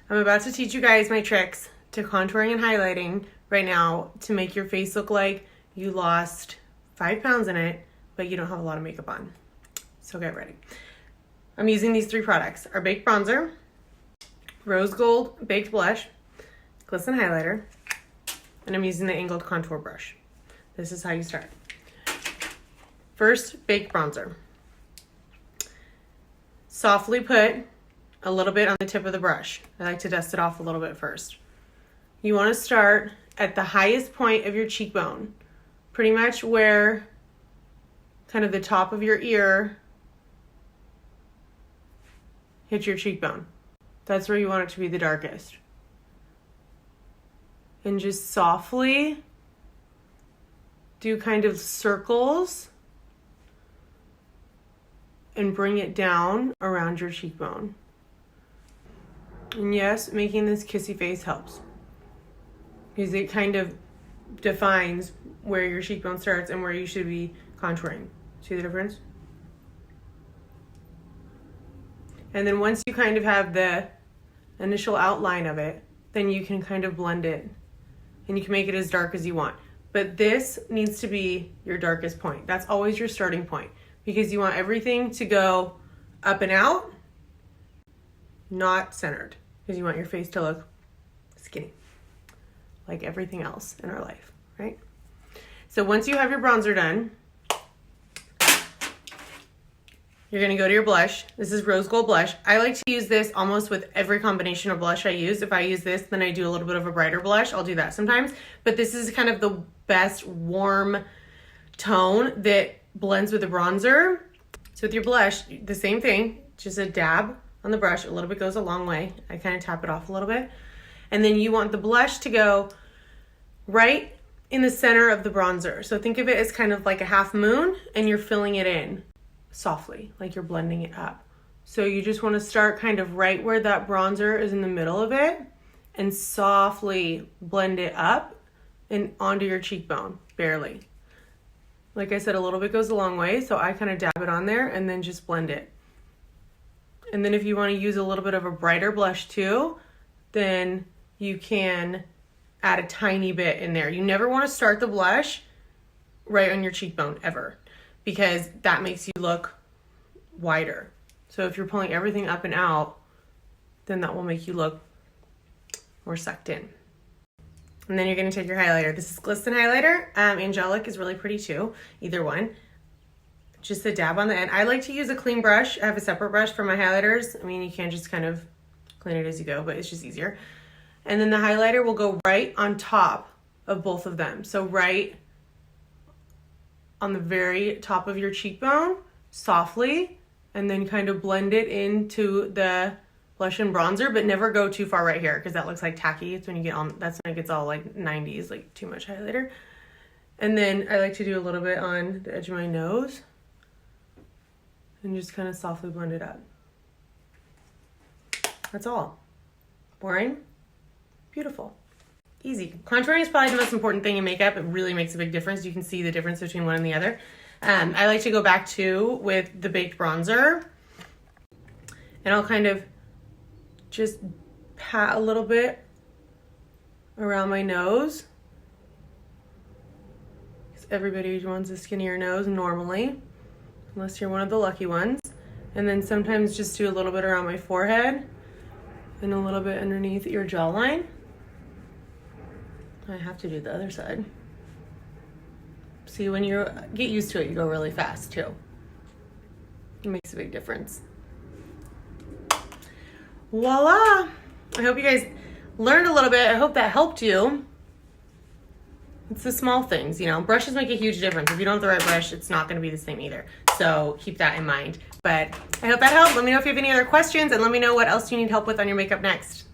I'm about to teach you guys my tricks to contouring and highlighting right now to make your face look like you lost 5 pounds in it, but you don't have a lot of makeup on. So get ready. I'm using these 3 products: our Baked Bronzer, Rose Gold Baked Blush, Glisten Highlighter, and I'm using the angled contour brush. This is how you start. First, Baked Bronzer. Softly put a little bit on the tip of the brush. I like to dust it off a little bit first. You want to start at the highest point of your cheekbone, pretty much where kind of the top of your ear hits your cheekbone. That's where you want it to be the darkest. And just softly do kind of circles and bring it down around your cheekbone. And yes, making this kissy face helps, because it kind of defines where your cheekbone starts and where you should be contouring. See the difference? And then once you kind of have the initial outline of it, then you can kind of blend it and you can make it as dark as you want. But this needs to be your darkest point. That's always your starting point, because you want everything to go up and out, not centered, because you want your face to look skinny, like everything else in our life, right? So once you have your bronzer done, you're gonna go to your blush. This is Rose Gold Blush. I like to use this almost with every combination of blush I use. If I use this, then I do a little bit of a brighter blush. I'll do that sometimes. But this is kind of the best warm tone that blends with the bronzer. So with your blush, the same thing, just a dab on the brush. A little bit goes a long way. I kind of tap it off a little bit. And then you want the blush to go right in the center of the bronzer. So think of it as kind of like a half moon, and you're filling it in softly, like you're blending it up. So you just want to start kind of right where that bronzer is in the middle of it and softly blend it up and onto your cheekbone, barely. Like I said, a little bit goes a long way, so I kind of dab it on there and then just blend it. And then if you want to use a little bit of a brighter blush too, then you can add a tiny bit in there. You never want to start the blush right on your cheekbone, ever, because that makes you look wider. So if you're pulling everything up and out, then that will make you look more sucked in. And then you're gonna take your highlighter. This is Glisten Highlighter. Angelic is really pretty too, either one. Just a dab on the end. I like to use a clean brush. I have a separate brush for my highlighters. I mean, you can just kind of clean it as you go, but it's just easier. And then the highlighter will go right on top of both of them. So right on the very top of your cheekbone, softly, and then kind of blend it into the blush and bronzer, but never go too far right here, because that looks like tacky. It's when you get on, that's when it gets all like 90s, like too much highlighter. And then I like to do a little bit on the edge of my nose and just kind of softly blend it up. That's all. Boring? Beautiful. Easy. Contouring is probably the most important thing in makeup. It really makes a big difference. You can see the difference between one and the other. I like to go back to with the Baked Bronzer, and I'll kind of just pat a little bit around my nose, because everybody wants a skinnier nose normally, unless you're one of the lucky ones. And then sometimes just do a little bit around my forehead and a little bit underneath your jawline. I have to do the other side. See, when you get used to it, you go really fast too. It makes a big difference. Voila! I hope you guys learned a little bit. I hope that helped you. It's the small things, you know. Brushes make a huge difference. If you don't have the right brush, it's not going to be the same either. So keep that in mind. But I hope that helped. Let me know if you have any other questions, and let me know what else you need help with on your makeup next.